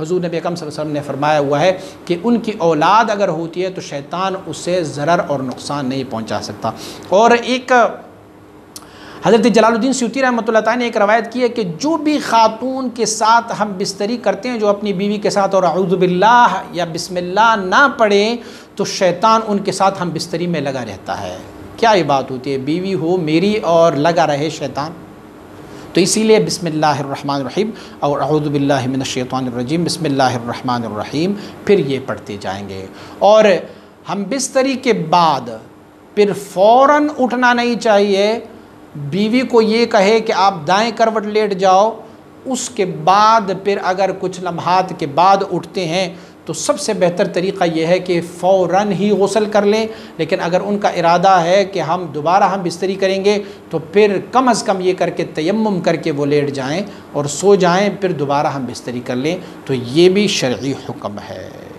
हुज़ूर नबी अकरम सल्लल्लाहु अलैहि वसल्लम ने फरमाया हुआ है कि उनकी औलाद अगर होती है तो शैतान उसे ज़रर और नुकसान नहीं पहुंचा सकता। और एक हज़रत जलालुद्दीन सयूती रहमतुल्लाह ताला ने एक रवायत की है कि जो भी खातून के साथ हम बिस्तरी करते हैं, जो अपनी बीवी के साथ और अऊज़ु बिल्लाह या बिस्मिल्लाह ना पढ़ें, तो शैतान उनके साथ हम बिस्तरी में लगा रहता है। क्या ये बात होती है, बीवी हो मेरी और लगा रहे शैतान। तो इसीलिए बिस्मिल्लाहिर्रहमानिर्रहीम और अऊज़ु बिल्लाहि मिनश्शैतानिर्रजीम बिस्मिल्लाहिर्रहमानिर्रहीम फिर ये पढ़ते जाएंगे। और हम बिस्तरी के बाद फिर फ़ौरन उठना नहीं चाहिए। बीवी को ये कहे कि आप दाएं करवट लेट जाओ, उसके बाद फिर अगर कुछ लम्हात के बाद उठते हैं तो सबसे बेहतर तरीक़ा यह है कि फ़ौरन ही गुस्ल कर लें। लेकिन अगर उनका इरादा है कि हम दोबारा बिस्तरी करेंगे तो फिर कम अज़ कम ये करके तयम्मुम करके वो लेट जाएं और सो जाएं, फिर दोबारा हम बिस्तरी कर लें। तो ये भी शरई हुक्म है।